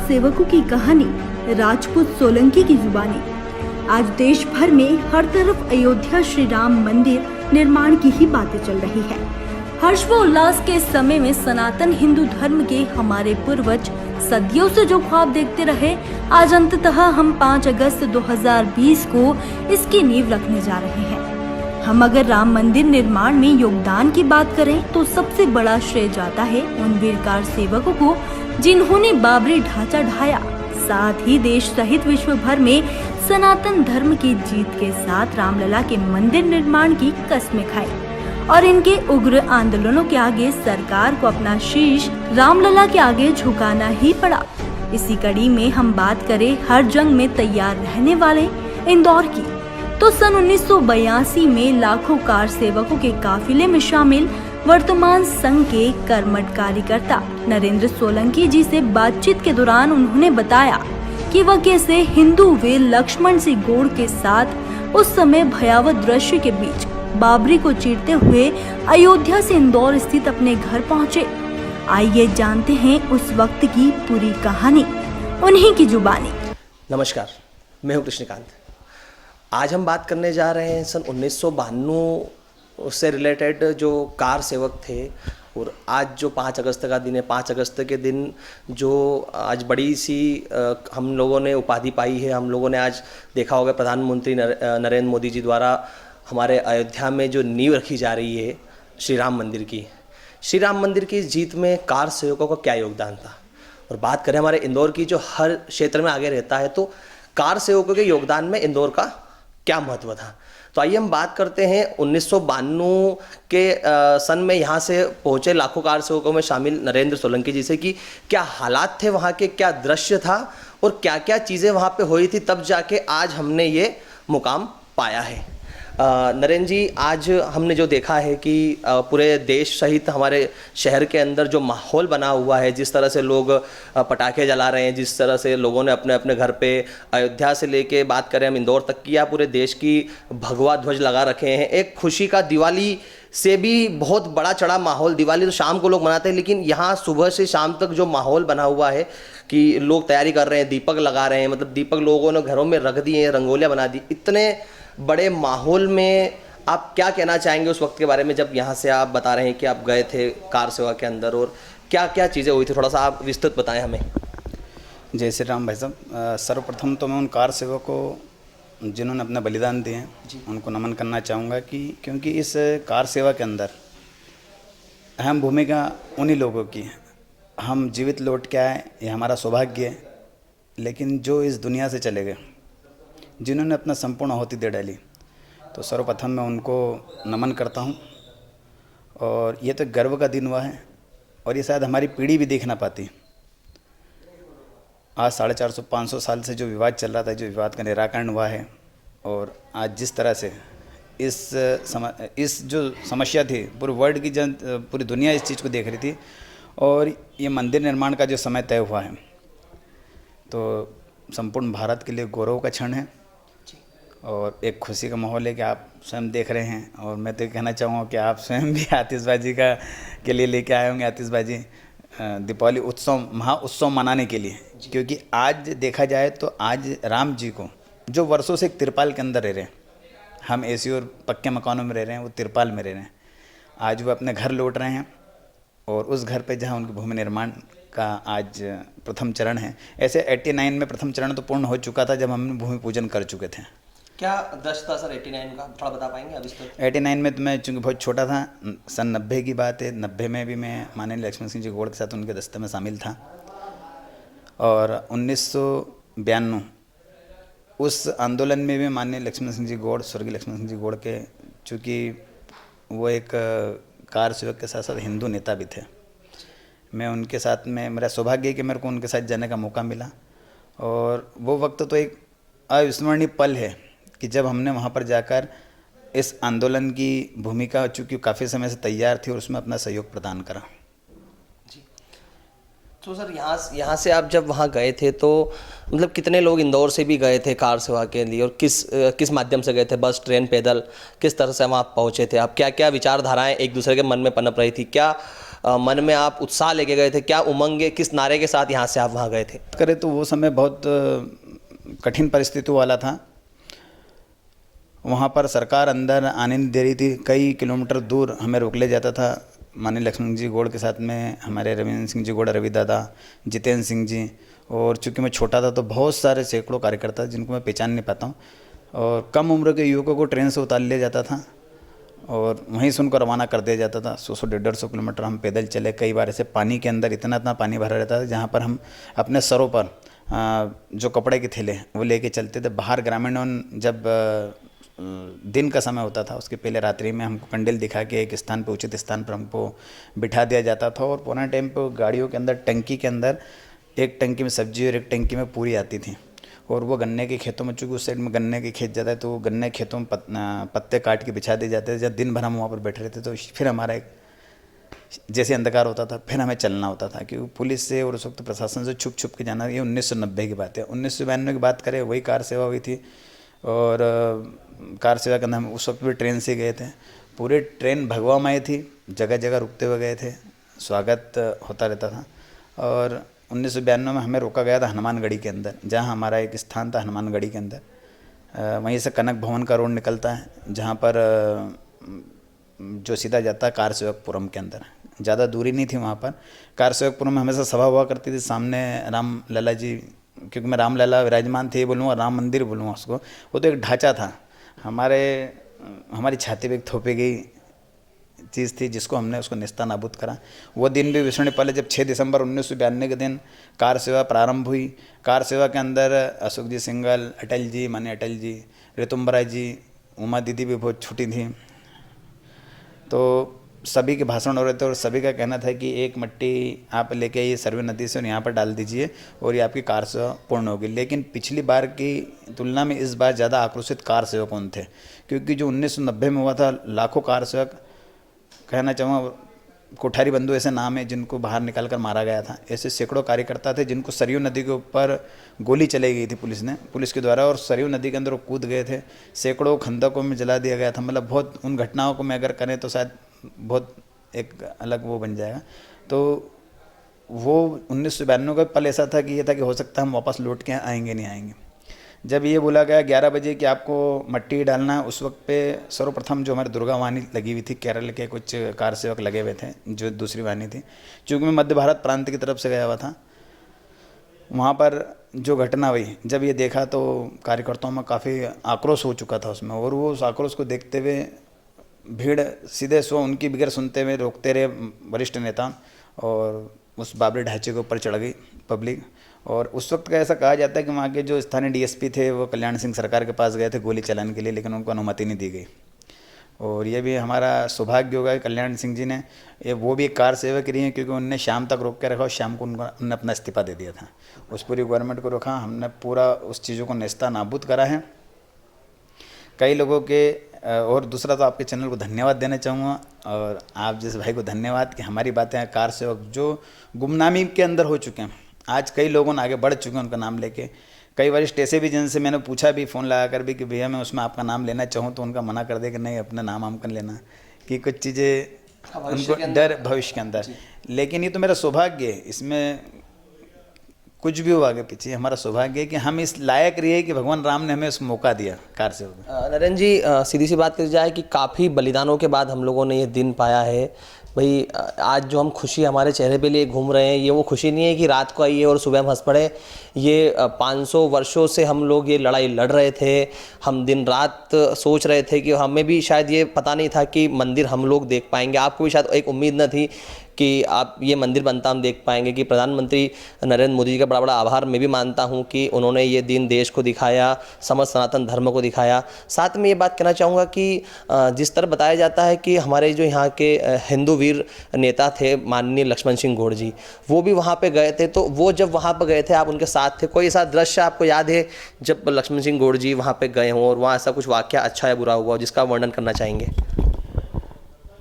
सेवकों की कहानी राजपूत सोलंकी की जुबानी। आज देश भर में हर तरफ अयोध्या श्री राम मंदिर निर्माण की ही बातें चल रही है। हर्ष व उल्लास के समय में सनातन हिंदू धर्म के हमारे पूर्वज सदियों से जो ख्वाब देखते रहे, आज अंततः हम 5 अगस्त 2020 को इसकी नींव रखने जा रहे हैं। हम अगर राम मंदिर निर्माण में योगदान की बात करें तो सबसे बड़ा श्रेय जाता है उन वीरकार सेवकों को जिन्होंने बाबरी ढांचा ढाया, साथ ही देश सहित विश्व भर में सनातन धर्म की जीत के साथ रामलला के मंदिर निर्माण की कसमें खाई और इनके उग्र आंदोलनों के आगे सरकार को अपना शीश रामलला के आगे झुकाना ही पड़ा। इसी कड़ी में हम बात करें हर जंग में तैयार रहने वाले इंदौर की, तो सन 1982 में लाखों कार सेवकों के काफिले में शामिल वर्तमान संघ के कर्मठ कार्यकर्ता नरेंद्र सोलंकी जी से बातचीत के दौरान उन्होंने बताया कि वह कैसे हिंदू वीर लक्ष्मण सिंह गोड़ के साथ उस समय भयावह दृश्य के बीच बाबरी को चीरते हुए अयोध्या से इंदौर स्थित अपने घर पहुंचे। आइए जानते हैं उस वक्त की पूरी कहानी उन्हीं की जुबानी। नमस्कार, मैं हूं कृष्णकांत। आज हम बात करने जा रहे हैं सन 1992 से रिलेटेड जो कार सेवक थे, और आज जो 5 अगस्त का दिन है, 5 अगस्त के दिन जो आज बड़ी सी हम लोगों ने उपाधि पाई है। हम लोगों ने आज देखा होगा प्रधानमंत्री नरेंद्र मोदी जी द्वारा हमारे अयोध्या में जो नींव रखी जा रही है श्री राम मंदिर की। श्री राम मंदिर की जीत में कार सेवकों का क्या योगदान था, और बात करें हमारे इंदौर की जो हर क्षेत्र में आगे रहता है, तो कार सेवकों के योगदान में इंदौर का क्या महत्व था। तो आइए हम बात करते हैं 1992 के सन में यहाँ से पहुँचे लाखों कार सेवकों में शामिल नरेंद्र सोलंकी जी से कि क्या हालात थे वहाँ के, क्या दृश्य था और क्या क्या चीज़ें वहाँ पे हुई थी, तब जाके आज हमने ये मुकाम पाया है। नरेंद्र जी, आज हमने जो देखा है कि पूरे देश सहित हमारे शहर के अंदर जो माहौल बना हुआ है, जिस तरह से लोग पटाखे जला रहे हैं, जिस तरह से लोगों ने अपने अपने घर पे अयोध्या से लेके बात करें हम इंदौर तक की, या पूरे देश की भगवा ध्वज लगा रखे हैं। एक खुशी का, दिवाली से भी बहुत बड़ा चढ़ा माहौल। दिवाली तो शाम को लोग मनाते हैं, लेकिन यहाँ सुबह से शाम तक जो माहौल बना हुआ है कि लोग तैयारी कर रहे हैं, दीपक लगा रहे हैं, मतलब दीपक लोगों ने घरों में रख दिए हैं, रंगोलियाँ बना दी। इतने बड़े माहौल में आप क्या कहना चाहेंगे उस वक्त के बारे में, जब यहाँ से आप बता रहे हैं कि आप गए थे कार सेवा के अंदर, और क्या क्या चीज़ें हुई थी, थोड़ा सा आप विस्तृत बताएं हमें। जय श्री राम भाई साहब। सर्वप्रथम तो मैं उन कार सेवकों को जिन्होंने अपना बलिदान दिए हैं उनको नमन करना चाहूँगा कि क्योंकि इस कार सेवा के अंदर अहम भूमिका उन्हीं लोगों की है। हम जीवित लौट के आए, ये हमारा सौभाग्य है, लेकिन जो इस दुनिया से चले गए, जिन्होंने अपना संपूर्ण आहुति दे डाली, तो सर्वप्रथम मैं उनको नमन करता हूं। और ये तो गर्व का दिन हुआ है, और ये शायद हमारी पीढ़ी भी देख ना पाती। आज 450-500 साल से जो विवाद चल रहा था, जो विवाद का निराकरण हुआ है, और आज जिस तरह से इस जो समस्या थी, पूरे वर्ल्ड की पूरी दुनिया इस चीज़ को देख रही थी, और ये मंदिर निर्माण का जो समय तय हुआ है, तो संपूर्ण भारत के लिए गौरव का क्षण है और एक खुशी का माहौल है कि आप स्वयं देख रहे हैं। और मैं तो कहना चाहूँगा कि आप स्वयं भी आतिशबाजी के लिए लेके आए होंगे, आतिशबाजी दीपावली उत्सव, महाउत्सव मनाने के लिए। क्योंकि आज देखा जाए तो आज राम जी को, जो वर्षों से एक तिरपाल के अंदर रह रहे हैं, हम एसी और पक्के मकानों में रह रहे हैं, वो तिरपाल में रह रहे हैं, आज वो अपने घर लौट रहे हैं, और उस घर पे जहाँ उनकी भूमि निर्माण का आज प्रथम चरण है। ऐसे 89 में प्रथम चरण तो पूर्ण हो चुका था जब हम भूमि पूजन कर चुके थे। क्या दृश्य था सर 89 का, थोड़ा बता पाएंगे अभी? 89 में तो मैं चूँकि बहुत छोटा था, सन 90 की बात है। 90 में भी मैं माननीय लक्ष्मण सिंह जी गोड़ के साथ उनके दस्ते में शामिल था, और 1992 उस आंदोलन में भी माननीय लक्ष्मण सिंह जी गोड़, स्वर्गीय लक्ष्मण सिंह जी गोड़ के, चूँकि वो एक कार सेवक के साथ साथ हिंदू नेता भी थे, मैं उनके साथ में, मेरा सौभाग्य है कि मेरे को उनके साथ जाने का मौका मिला। और वो वक्त तो एक अविस्मरणीय पल है कि जब हमने वहाँ पर जाकर इस आंदोलन की भूमिका, चूँकि काफ़ी समय से तैयार थी, और उसमें अपना सहयोग प्रदान करा। जी, तो सर यहाँ से आप जब वहाँ गए थे तो मतलब कितने लोग इंदौर से भी गए थे कार सेवा के लिए, और किस माध्यम से गए थे, बस, ट्रेन, पैदल, किस तरह से वहाँ पहुँचे थे आप? क्या क्या विचारधाराएँ एक दूसरे के मन में पनप रही थी? क्या मन में आप उत्साह लेके गए थे, क्या उमंग, किस नारे के साथ यहाँ से आप वहाँ गए थे? करें तो वो समय बहुत कठिन परिस्थितियों वाला था। वहाँ पर सरकार अंदर आने नहीं दे रही थी, कई किलोमीटर दूर हमें रोक ले जाता था। माननीय लक्ष्मण जी गौड़ के साथ में हमारे रविंद्र सिंह जी गौड़, रवि दादा, जितेंद्र सिंह जी, और चूँकि मैं छोटा था तो बहुत सारे सैकड़ों कार्यकर्ता जिनको मैं पहचान नहीं पाता हूँ, और कम उम्र के युवकों को ट्रेन से उतार लिया जाता था और वहीं से उनको रवाना कर दिया जाता था। 100-150 किलोमीटर हम पैदल चले। कई बार ऐसे पानी के अंदर इतना पानी भरा रहता था जहाँ पर हम अपने सरों पर जो कपड़े के थैले वो लेके चलते थे। बाहर ग्रामीणों जब दिन का समय होता था उसके पहले रात्रि में हमको कंडेल दिखा के एक स्थान पर, उचित स्थान पर हमको बिठा दिया जाता था, और पुराने टाइम पर गाड़ियों के अंदर, टंकी के अंदर एक टंकी में सब्जी और एक टंकी में पूरी आती थी, और वो गन्ने के खेतों में, चूँकि उस साइड में गन्ने के खेत ज़्यादा है तो गन्ने के खेतों में पत्ते काट के बिछा दिए जाते थे। जब दिन भर हम वहाँ पर बैठे रहते तो फिर हमारा एक जैसे अंधकार होता था, फिर हमें चलना होता था, क्योंकि पुलिस से और उस वक्त प्रशासन से छुप छुप के जाना। ये 1990 की बात है। 1992 की बात करें, वही कार सेवा हुई थी, और कार सेवा के अंदर हम उस वक्त भी ट्रेन से गए थे। पूरी ट्रेन भगवा में आई थी, जगह जगह रुकते हुए गए थे, स्वागत होता रहता था। और 1992 में हमें रोका गया था हनुमानगढ़ी के अंदर, जहाँ हमारा एक स्थान था हनुमानगढ़ी के अंदर। वहीं से कनक भवन का रोड निकलता है, जहाँ पर जो सीधा जाता है कार सेवकपुरम के अंदर। ज़्यादा दूरी नहीं थी वहाँ पर। कार सेवकपुरम में हमेशा सभा हुआ करती थी। सामने राम लला जी, क्योंकि मैं राम लला विराजमान थे बोलूँगा, राम मंदिर बोलूँगा उसको, वो तो एक ढांचा था। हमारी छाती पे एक थोपी गई चीज़ थी जिसको हमने उसको निस्ता नाबूद करा। वो दिन भी विस्मरणीय पल है जब 6 दिसंबर 1992 के दिन कार सेवा प्रारंभ हुई। कार सेवा के अंदर अशोक जी सिंघल, अटल जी, माननीय अटल जी, ऋतुम्बरा जी, उमा दीदी भी बहुत छोटी थी, तो सभी के भाषण हो रहे थे और सभी का कहना था कि एक मट्टी आप लेके आइए सरयू नदी से और यहाँ पर डाल दीजिए और ये आपकी कार सेवा पूर्ण होगी। लेकिन पिछली बार की तुलना में इस बार ज़्यादा आक्रोशित कार सेवक कौन थे, क्योंकि जो 1990 में हुआ था, लाखों कार सेवक, कहना चाहूँगा कोठारी बंधु ऐसे नाम है जिनको बाहर निकाल कर मारा गया था। ऐसे सैकड़ों कार्यकर्ता थे जिनको सरयू नदी के ऊपर गोली चलाई गई थी पुलिस के द्वारा, और सरयू नदी के अंदर वो कूद गए थे। सैकड़ों खंदकों में जला दिया गया था। मतलब बहुत, उन घटनाओं को मैं अगर करें तो शायद बहुत एक अलग वो बन जाएगा। तो वो 1992 का पल ऐसा था कि ये था कि हो सकता है हम वापस लौट के आएंगे नहीं आएंगे। जब ये बोला गया 11 बजे कि आपको मट्टी डालना है, उस वक्त पे सर्वप्रथम जो हमारी दुर्गा वाहिनी लगी हुई थी, केरल के कुछ कार सेवक लगे हुए थे, जो दूसरी वाहिनी थी। चूँकि मैं मध्य भारत प्रांत की तरफ से गया हुआ था, वहाँ पर जो घटना हुई, जब ये देखा तो कार्यकर्ताओं में काफ़ी आक्रोश हो चुका था उसमें, और वो उस आक्रोश को देखते हुए भीड़ सीधे उनकी बगैर सुनते हुए रोकते रहे वरिष्ठ नेता, और उस बाबरी ढांचे के ऊपर चढ़ गई पब्लिक। और उस वक्त का ऐसा कहा जाता है कि वहाँ के जो स्थानीय डीएसपी थे वो कल्याण सिंह सरकार के पास गए थे गोली चलाने के लिए, लेकिन उनको अनुमति नहीं दी गई। और ये भी हमारा सौभाग्य होगा, कल्याण सिंह जी ने, वो भी एक कार सेवक रही हैं, क्योंकि उनने शाम तक रोक के रखा और शाम को उन्होंने अपना इस्तीफा दे दिया था। उस पूरी गवर्नमेंट को रोका, हमने पूरा उस चीज़ों को नेस्ता नाबूद करा है कई लोगों के। और दूसरा तो आपके चैनल को धन्यवाद देना चाहूँगा, और आप जैसे भाई को धन्यवाद कि हमारी बातें कार सेवक जो गुमनामी के अंदर हो चुके हैं, आज कई लोगों ने आगे बढ़ चुके हैं उनका नाम लेके। कई वरिष्ठ ऐसे भी जिनसे मैंने पूछा भी फ़ोन लगा कर भी कि भैया मैं उसमें आपका नाम लेना चाहूँ, तो उनका मना कर दिया कि नहीं, अपना नाम हमको लेना, कि कुछ चीज़ें उनको डर भविष्य के अंदर। लेकिन ये तो मेरा सौभाग्य है, इसमें कुछ भी हो आगे पीछे, हमारा सौभाग्य है कि हम इस लायक रहे कि भगवान राम ने हमें उस मौका दिया कार से। नरेंद्र जी, सीधी सी बात करी जाए कि काफ़ी बलिदानों के बाद हम लोगों ने ये दिन पाया है। भाई आज जो हम खुशी हमारे चेहरे पे लिए घूम रहे हैं, ये वो खुशी नहीं है कि रात को आइए और सुबह हम हंस पड़े। ये 500 वर्षों से हम लोग ये लड़ाई लड़ रहे थे। हम दिन रात सोच रहे थे कि हमें भी शायद ये पता नहीं था कि मंदिर हम लोग देख पाएंगे। आपको भी शायद एक उम्मीद न थी कि आप ये मंदिर बनता हम देख पाएंगे। कि प्रधानमंत्री नरेंद्र मोदी जी का बड़ा बड़ा आभार मैं भी मानता हूँ कि उन्होंने ये दिन देश को दिखाया, समस्त सनातन धर्म को दिखाया। साथ में ये बात कहना चाहूँगा कि जिस तरह बताया जाता है कि हमारे जो यहाँ के हिंदू वीर नेता थे माननीय लक्ष्मण सिंह गौड़ जी, वो भी वहाँ पे गए थे। तो वो जब वहाँ पे गए थे आप उनके साथ थे, कोई ऐसा दृश्य आपको याद है जब लक्ष्मण सिंह गौड़ जी वहाँ पे गए हों और वहाँ ऐसा कुछ वाक़या अच्छा या बुरा हुआ हो जिसका वर्णन करना चाहेंगे?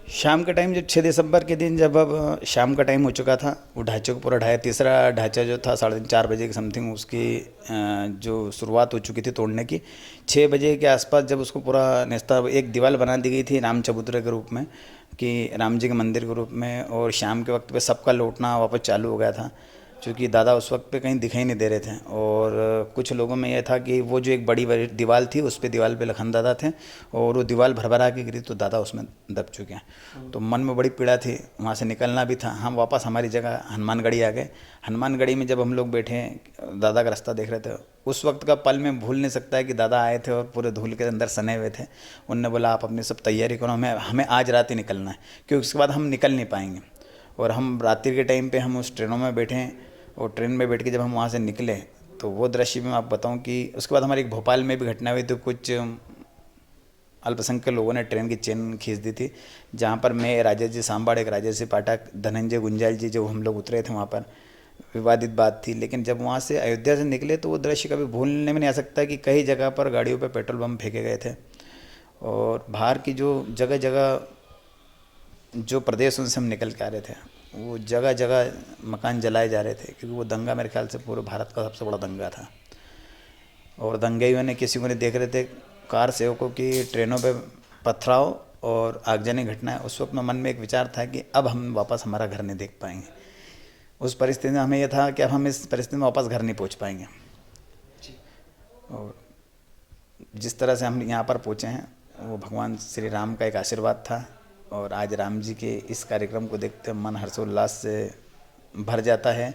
शाम का टाइम जब 6 दिसंबर के दिन जब अब शाम का टाइम हो चुका था, वो ढांचे को पूरा ढाया, तीसरा ढांचा जो था 3:30-4 बजे के समथिंग उसकी जो शुरुआत हो चुकी थी तोड़ने की। 6 बजे के आसपास जब उसको पूरा नेस्ता, एक दीवार बना दी गई थी राम चबूतरे के रूप में, कि राम जी के मंदिर के रूप में, और शाम के वक्त पे सबका लौटना वापस चालू हो गया था, क्योंकि दादा उस वक्त पे कहीं दिखाई नहीं दे रहे थे। और कुछ लोगों में यह था कि वो जो एक बड़ी दीवार थी, उस पे दीवार पे लखन दादा थे, और वो दीवार भरभरा के गिरी तो दादा उसमें दब चुके हैं। तो मन में बड़ी पीड़ा थी, वहाँ से निकलना भी था। हम वापस हमारी जगह हनुमानगढ़ी आ गए। हनुमानगढ़ी में जब हम लोग बैठे, दादा का रास्ता देख रहे थे, उस वक्त का पल में भूल नहीं सकता है कि दादा आए थे और पूरे धूल के अंदर सने हुए थे। उनने बोला आप अपनी सब तैयारी करो, हमें आज रात ही निकलना है, क्योंकि उसके बाद हम निकल नहीं पाएंगे। और हम रात्रि के टाइम पे हम उस ट्रेनों में बैठे, और ट्रेन में बैठ के जब हम वहाँ से निकले तो वो दृश्य भी मैं आप बताऊँ कि उसके बाद हमारी एक भोपाल में भी घटना हुई। तो कुछ अल्पसंख्यक लोगों ने ट्रेन की चेन खींच दी थी, जहाँ पर मैं, राजेश जी सांबाड़, एक राजेश जी पाठक, धनंजय गुंजाल जी, जो हम लोग उतरे थे वहाँ पर, विवादित बात थी। लेकिन जब वहाँ से अयोध्या से निकले तो वो दृश्य कभी भूलने में नहीं आ सकता कि कई जगह पर गाड़ियों पर पेट्रोल बम फेंके गए थे, और बाहर की जो जगह जगह जो प्रदेशों से हम निकल के आ रहे थे, वो जगह जगह मकान जलाए जा रहे थे, क्योंकि वो दंगा मेरे ख्याल से पूरे भारत का सबसे बड़ा दंगा था। और दंगाइयों ने, किसी को नहीं देख रहे थे, कार सेवकों की ट्रेनों पे पथराव और आगजनी घटनाएं। उस वक्त में मन में एक विचार था कि अब हम वापस हमारा घर नहीं देख पाएंगे। उस परिस्थिति में हमें यह था कि अब हम इस परिस्थिति में वापस घर नहीं पहुंच पाएंगे। और जिस तरह से हम यहाँ पर पहुँचे हैं, वो भगवान श्री राम का एक आशीर्वाद था। और आज राम जी के इस कार्यक्रम को देखते मन हर्षोल्लास से भर जाता है।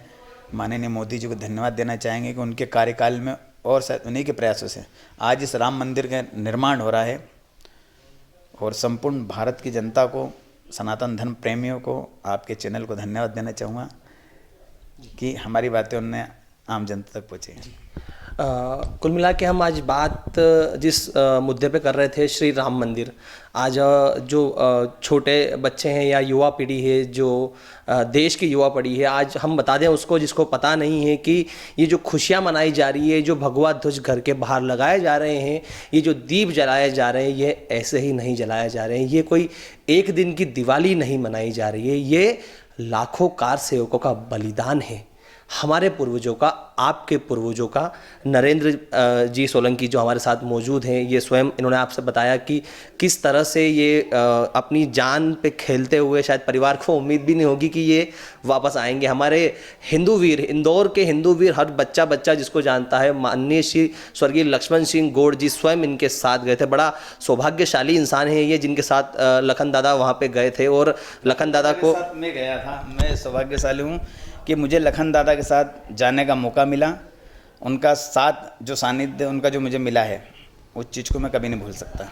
माननीय मोदी जी को धन्यवाद देना चाहेंगे कि उनके कार्यकाल में और शायद उन्हीं के प्रयासों से आज इस राम मंदिर का निर्माण हो रहा है। और संपूर्ण भारत की जनता को, सनातन धर्म प्रेमियों को, आपके चैनल को धन्यवाद देना चाहूँगा कि हमारी बातें उन्हें आम जनता तक पहुँची हैं। कुल मिला के हम आज बात जिस मुद्दे पे कर रहे थे, श्री राम मंदिर, आज जो छोटे बच्चे हैं या युवा पीढ़ी है, जो देश की युवा पीढ़ी है, आज हम बता दें उसको जिसको पता नहीं है कि ये जो खुशियाँ मनाई जा रही है, जो भगवा ध्वज घर के बाहर लगाए जा रहे हैं, ये जो दीप जलाए जा रहे हैं, ये ऐसे ही नहीं जलाए जा रहे हैं। ये कोई एक दिन की दिवाली नहीं मनाई जा रही है, ये लाखों कार सेवकों का बलिदान है, हमारे पूर्वजों का, आपके पूर्वजों का। नरेंद्र जी सोलंकी जो हमारे साथ मौजूद हैं, ये स्वयं इन्होंने आपसे बताया कि किस तरह से ये अपनी जान पे खेलते हुए, शायद परिवार को उम्मीद भी नहीं होगी कि ये वापस आएंगे। हमारे हिंदू वीर, इंदौर के हिंदू वीर, हर बच्चा जिसको जानता है, माननीय श्री स्वर्गीय लक्ष्मण सिंह गौड़ जी स्वयं इनके साथ गए थे। बड़ा सौभाग्यशाली इंसान है ये, जिनके साथ लखन दादा वहाँ पे गए थे। और लखन दादा को मैं गया था, मैं सौभाग्यशाली हूँ कि मुझे लखन दादा के साथ जाने का मौका मिला। उनका साथ जो सानिध्य उनका जो मुझे मिला है, उस चीज़ को मैं कभी नहीं भूल सकता।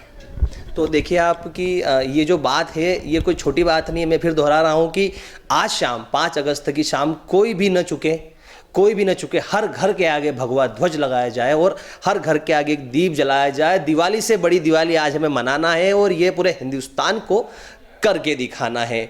तो देखिए आप कि ये जो बात है, ये कोई छोटी बात नहीं है। मैं फिर दोहरा रहा हूँ कि आज शाम 5 अगस्त की शाम कोई भी न चुके, हर घर के आगे भगवा ध्वज लगाया जाए और हर घर के आगे एक दीप जलाया जाए। दिवाली से बड़ी दिवाली आज हमें मनाना है और ये पूरे हिंदुस्तान को करके दिखाना है।